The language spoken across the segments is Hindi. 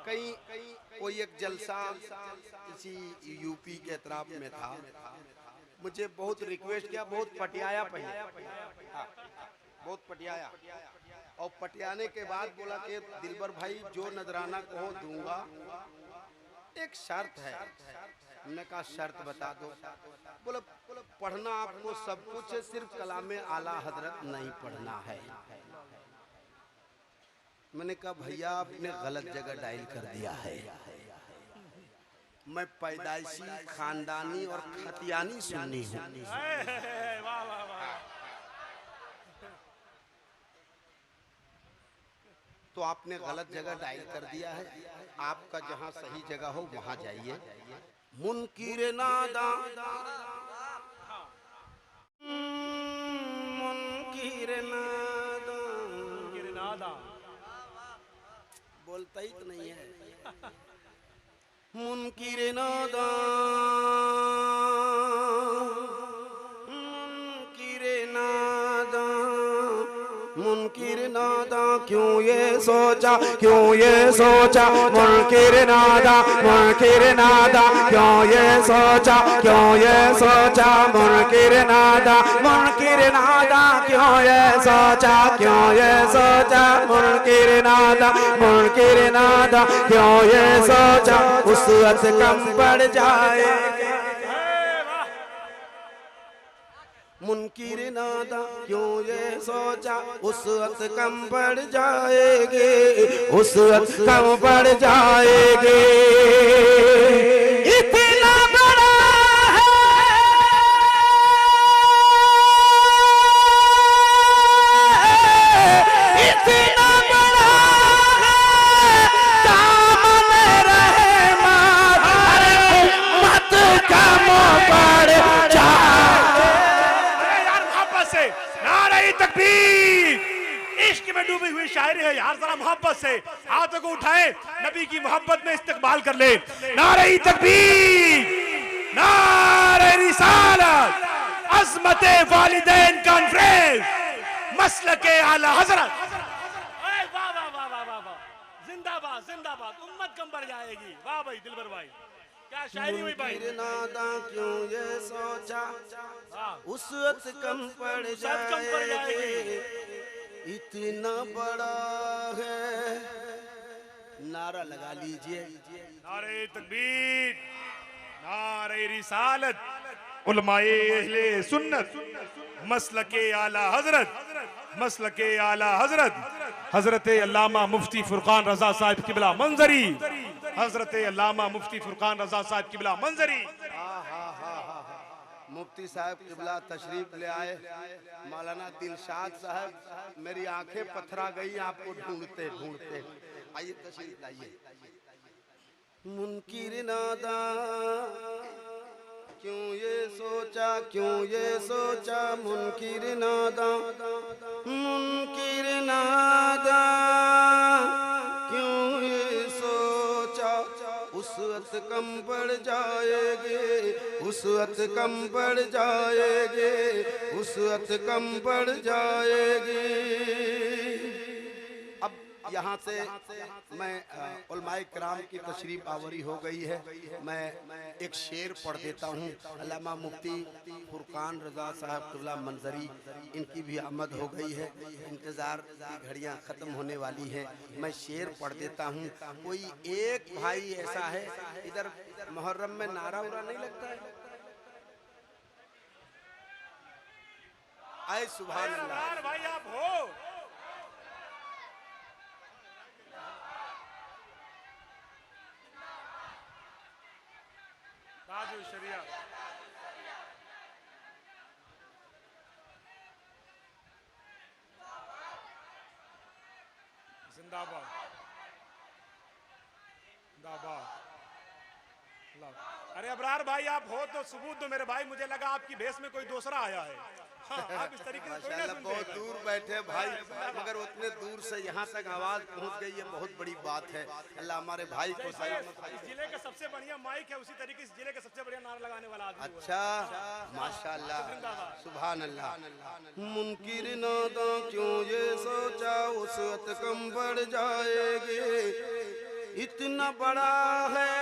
कहीं कोई एक जलसा इसी यूपी के तरफ में था, मुझे बहुत रिक्वेस्ट किया, बहुत पटियाया पहले, हाँ, बहुत पटियाया, और पटियाने के बाद बोला कि दिलबर भाई जो नजराना कहो दूंगा, एक शर्त है। हमने कहा शर्त बता दो। बोले पढ़ना आपको सब कुछ है, सिर्फ कलामे आला हजरत नहीं पढ़ना है। मैंने कहा भैया आपने गलत जगह डायल कर दिया है, मैं पैदाइशी खानदानी और खतियानी सुन्नी हूँ। तो आपने गलत जगह डायल कर दिया है, आपका जहाँ सही जगह हो वहाँ जाइए। मुनकिर नादा मुनकिर नादा बोलता ही तो नहीं है। मुनकिर नादा मुनकिर नादा मुनकिर नादा क्यों ये सोचा, क्यों ये सोचा, मुनकिर नादा क्यों ये सोचा, क्यों ये सोचा, मुनकिर नादा क्यों ये सोचा, क्यों ये सोचा, मुनकिर नादा क्यों ये सोचा, उसवत कम पड़ जाए। मुनकिर नादा क्यों ये सोचा, उस वक्त कम पड़ जाएगी, उस वक्त कम पड़ जाएगी। इतना बड़ा है इतना बड़ा है दामन रहमत, अरे उम्मत कम पड़ जाए। नारे तकबीर, इश्क में डूबी हुई शायरी है यार, जरा मोहब्बत से हाथों को उठाए, नबी की मोहब्बत में इस्तकबाल कर ले। नारे तकबीर, नारे रिसालत, अज़मते वालिदैन कॉन्फ्रेंस, मसलके आला हजरत। वाह वाह वाह वाह वाह, जिंदाबाद जिंदाबाद, उम्मत कम बढ़ जाएगी। वाह भाई दिलबर भाई, क्या शायरी हुई भाई। नादा क्यों ये सोचा, उस वक्त कम पड़ जाएगी, इतना बड़ा है। नारा लगा लीजिए। नारे तकबीर, नारे रिसालत, उलमाए अहले सुन्नत, मसलके आला हजरत, मसलके आला हजरत, हजरत अल्लामा मुफ्ती फुरकान रजा साहिब किबला मंजरी, हजरत अल्लामा मुफ्ती फुरकान रजा साहिब किबला मंजरी। मुफ्ती साहब किबला तशरीफ ले आए। मौलाना दिलशाद साहब, मेरी आंखें पथरा गई आपको ढूंढते ढूंढते। आइए तशरीफ लाइए। मुनकिर नादा क्यों ये सोचा, क्यों ये सोचा, मुनकिर नादा क्यों ये सोचा, उस वक्त कम पड़ जाएगी, उस वक्त कम पड़ जाएगी, उस वक्त कम पड़ जाएगी। अब यहाँ से मैं उलमाए किराम की तशरीफ आवरी हो गई है, मैं एक शेर पढ़ देता हूँ। अल्लामा मुफ्ती फुरकान रजा साहब किबला मंजरी, इनकी भी आमद हो गई है, इंतज़ार की घड़ियाँ ख़त्म होने वाली हैं। मैं शेर पढ़ देता हूँ। कोई एक भाई ऐसा है, इधर मुहर्रम में नारा उरा नहीं लगता है? आए सुभान अल्लाह भाई आप हो। ताजुल शरिया, जिंदाबाद जिंदाबाद। अरे अबरार भाई आप हो तो सबूत दो मेरे भाई, मुझे लगा आपकी भेस में कोई दूसरा आया है। हाँ, आप इस तरीके से थोड़ी ना सुनते। बहुत दूर बैठे भाई, मगर उतने दूर से यहाँ तक आवाज पहुँच गई है, बहुत बड़ी बात है। अल्लाह हमारे भाई को इस जिले का सबसे बढ़िया माइक है, उसी तरीके इस जिले का सबसे बढ़िया नारा लगाने वाला आदमी। अच्छा, माशाअल्लाह, सुभान अल्लाह। मुनकिर नादा क्यों ये सोचा, उस वक्त कम पड़ जाएगी, इतना बड़ा है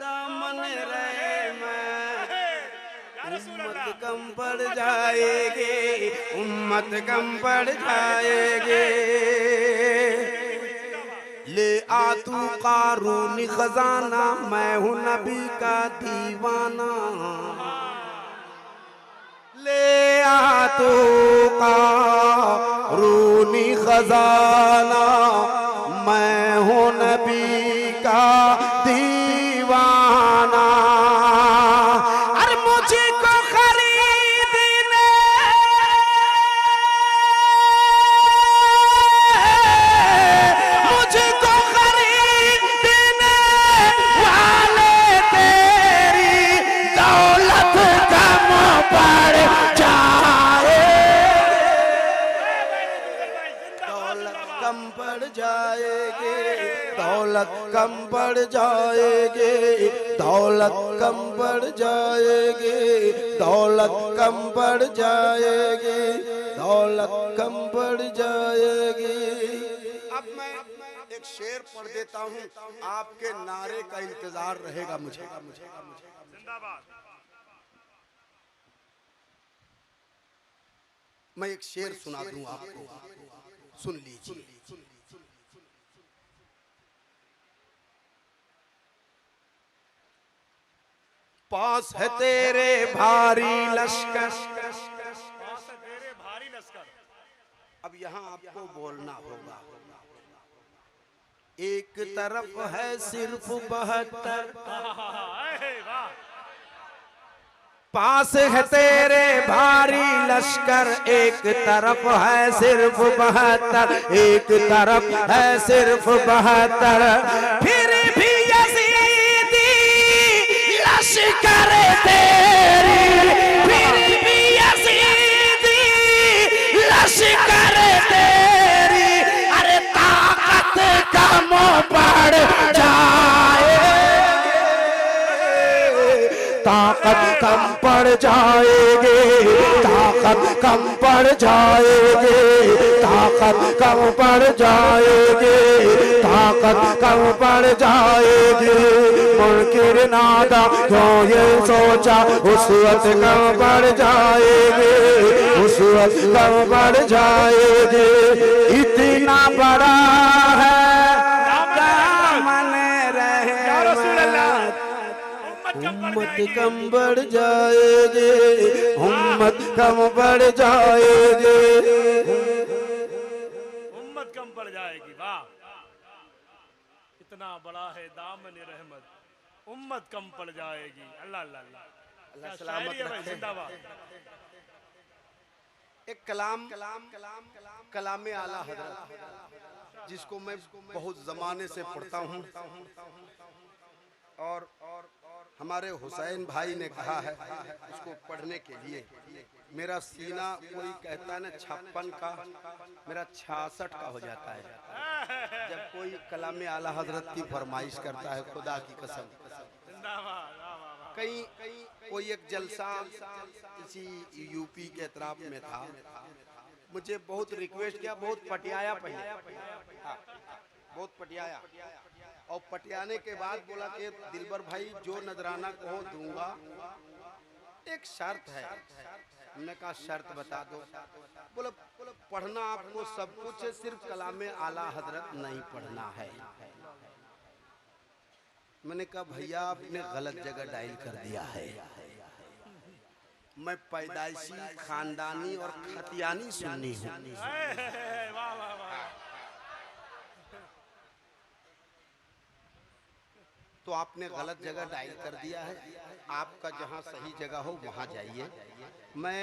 दामन रहमत, उम्मत कम पड़ जाएगी, उम्मत कम पड़ जाएगी। ले आ तू कारूनी खजाना, मैं हूँ नबी का दीवाना। ले आ तू कारूनी खजाना, मैं हूँ नबी का दीवाना। अरे मुझको खरीदने मुझको खरीदने वाले तेरी दौलत कम पड़ जाए, दौलत कम पड़ जाएगी, दौलत कम पड़ जाएगी, दौलत कम पड़ जाएगी, दौलत कम पड़ जाएगी, दौलत कम पड़ जाएगी। अब मैं एक शेर पढ़ देता हूँ, आपके नारे का इंतजार रहेगा मुझे। जिंदाबाद। मैं एक शेर सुना दूं आपको, सुन लीजिए। पास है तेरे भारी लश्कर, तेरे भारी लश्कर। अब यहाँ आपको बोलना होगा। एक तरफ है सिर्फ 72, पास है तेरे भारी लश्कर, एक तरफ है सिर्फ 72, एक तरफ है सिर्फ 72, फिर भी यज़ीदी लश्कर तेरी, फिर भी यज़ीदी लश्कर तेरी, अरे ताकत कम पड़ जाए, ताकत कम पड़ जाएगी, ताकत कम पड़ जाएगी, ताकत कम पड़ जाएगी, ताकत कम पड़ जाएगी। मुनकिर नादा जो ये सोचा, उस वक्त कम पड़ जाएगी, उस वक्त कम पड़ जाएगी। इतना बड़ा है दामन रहमत, उम्मत कम बढ़ जाएगी, उम्मत कम बढ़ जाएगी, उम्मत कम पड़ जाएगी। वाह, इतना बड़ा है दामन रहमत, उम्मत कम पड़ जाएगी। अल्लाह अल्लाह अल्लाह, अल्लाह सलामत रखे। जिंदाबाद। एक कलाम आला हज़रत, जिसको मैं बहुत जमाने से पढ़ता हूँ, और हमारे हुसैन भाई ने कहा है उसको पढ़ने के लिए। मेरा सीना कोई कहता है ना 56 का, मेरा 66 का हो जाता है जब कोई कलाम आला हजरत की फरमाइश करता है, खुदा की कसम। कहीं कोई एक जलसा इसी यूपी के तरफ में था, मुझे बहुत रिक्वेस्ट किया, बहुत पटियाया पहले, बहुत पटियाया, और पटियाने के बाद बोला कि दिलबर भाई जो नजराना कहो दूंगा, एक शर्त है। हमने कहा शर्त बता दो। बोला पढ़ना आपको सब कुछ है, सिर्फ कलाम आला हजरत नहीं पढ़ना है। मैंने कहा भैया आपने गलत जगह डायल कर दिया है, मैं पैदाइशी खानदानी और खतियानी सुन्नी हूँ। तो आपने गलत जगह डायल कर दिया है, आपका जहाँ सही जगह हो वहाँ जाइए। मैं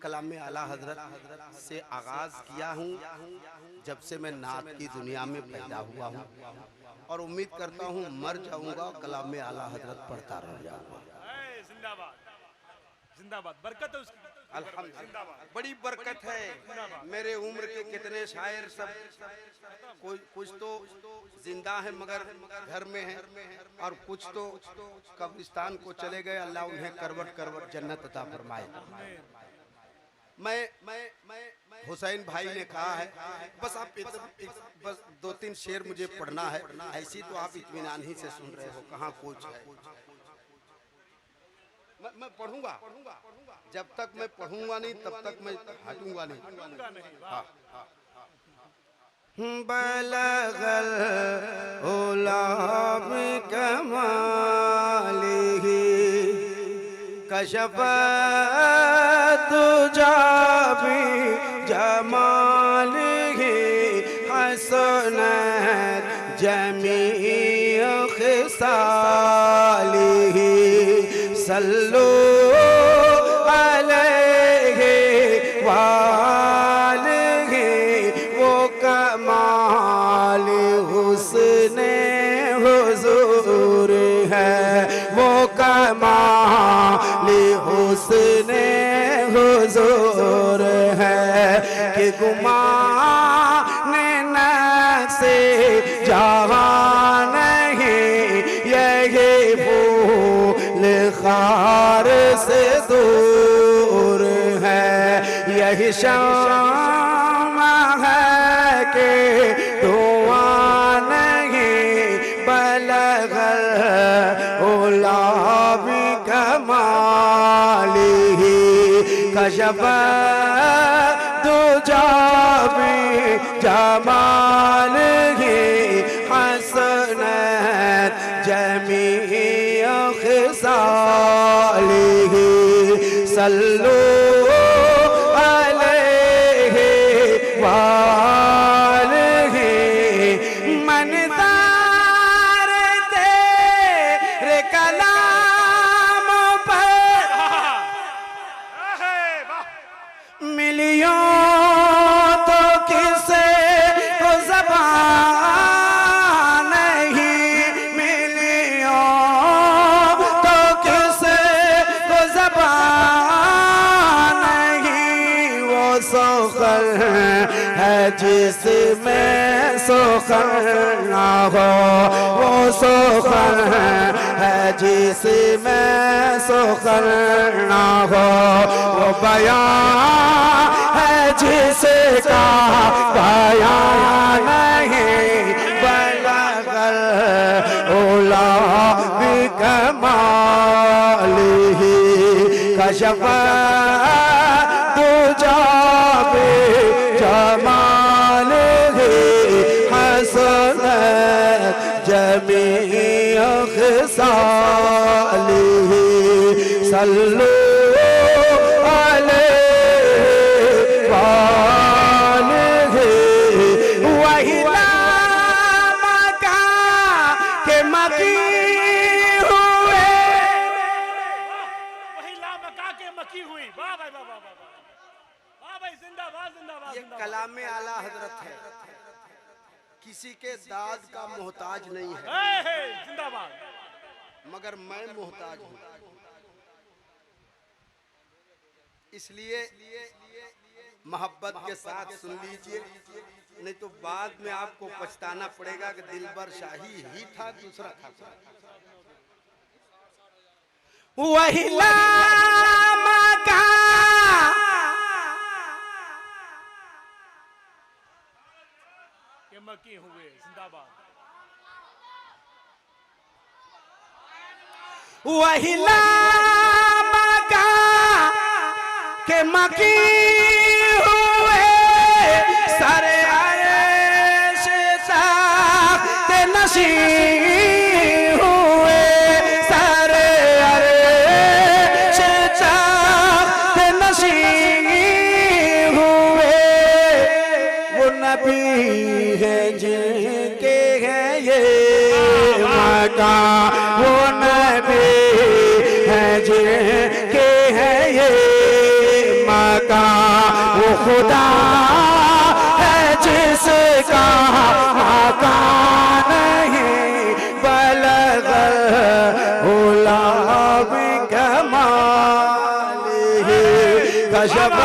कलाम आला हजरत से आगाज किया हूँ जब से मैं नात की दुनिया में पैदा हुआ हूँ, और उम्मीद करता हूँ मर जाऊंगा कलाम आला हजरत पढ़ता रह जाऊंगा। जिंदाबाद, जिंदाबाद, बरकत है उसकी। अल्हम्दुलिल्लाह, बड़ी बरकत है। मेरे उम्र के कितने शायर सब कुछ तो जिंदा है मगर घर में है, और कुछ तो कब्रिस्तान को चले गए। अल्लाह उन्हें करवट करवट जन्नत अता फरमाए। मैं हुसैन भाई ने कहा है बस आप बस 2-3 शेर मुझे पढ़ना है, ऐसी तो आप इत्मीनान ही से सुन रहे हो, कहाँ कुछ है। मैं पढ़ूंगा, जब तक मैं पढ़ूंगा नहीं तब तक मैं हटूंगा नहीं। हाँ। बलगल उला बिकमालिही कशफ दुजा बिजमालिही हसनत जमीअ खिसालिही सल्लु अलैहि वालिही वो कमाल हुस्ने हुजूर है, वो कमाल हुस्ने हुजूर है कि गुमान नक्शे जहां नहीं यही फूल खार से दूर है, यही शामा है कि धुआं नहीं बलगल उला बिकमालिही कशफ दुजा बिजमालिही हसनत जमीअ खिसालिही सल्लु अलैहि वालिही मनदार तेरे कलाम पर मिलियों तो किसे को ज़बान नहीं, मिलियों तो किसे को ज़बान नहीं, वो सुखर है जिसमें सुखर ना हो, वो सुखर है जिसमें सुखर ना हो, वो बयां है जिसका बयां नहीं बलगल उला बिकमालिही कशफ दुजा बिजमालिही हसनत जमीअ खिसालिही सल्लु अलैहि वालिही वही लामका के मकी हुए, वही लामका के मकी हुई। वाह भाई वाह वाह वाह वाह भाई, जिंदाबाद जिंदाबाद। ये कलामे आला हजरत है, किसी के दाद का मोहताज नहीं है, जिंदाबाद। मगर मैं मोहताज हूँ, इसलिए मोहब्बत के साथ सुन लीजिए, नहीं तो बाद में आपको पछताना पड़ेगा कि दिलबर शाही ही था, दूसरा था। वही लामका के मकी हुए, जिंदाबाद। वही लामका के मकी हुए, सारे आयश तख्त नशीं हुए, सारे आयश तख्त नशीं हुए, वो नबी है जिनके है ये मकान, वो नबी है जिनके है ये मकान, वो खुदा है जिसका मकान नहीं बलगल उला बिकमालिही कशफ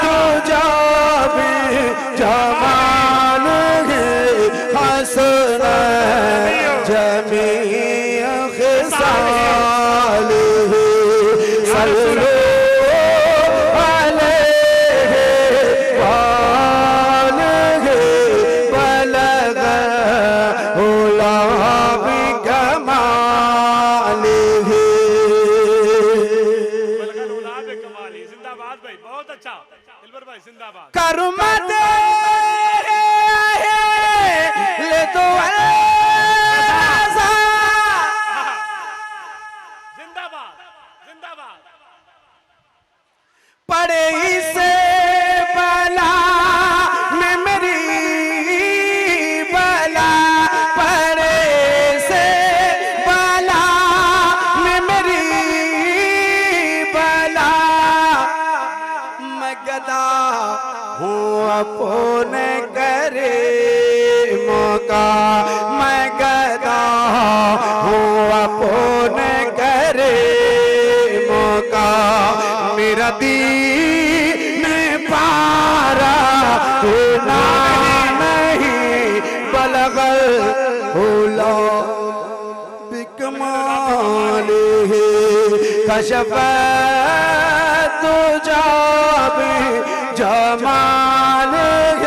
दुजा बिजमालिही हसनत जमीअ खिसालिही सल्लु उला बिकमालिह कशफत तुजाबी जमालिह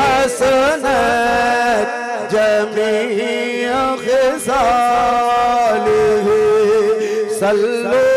हसनत जमी खिसालिह सल्लु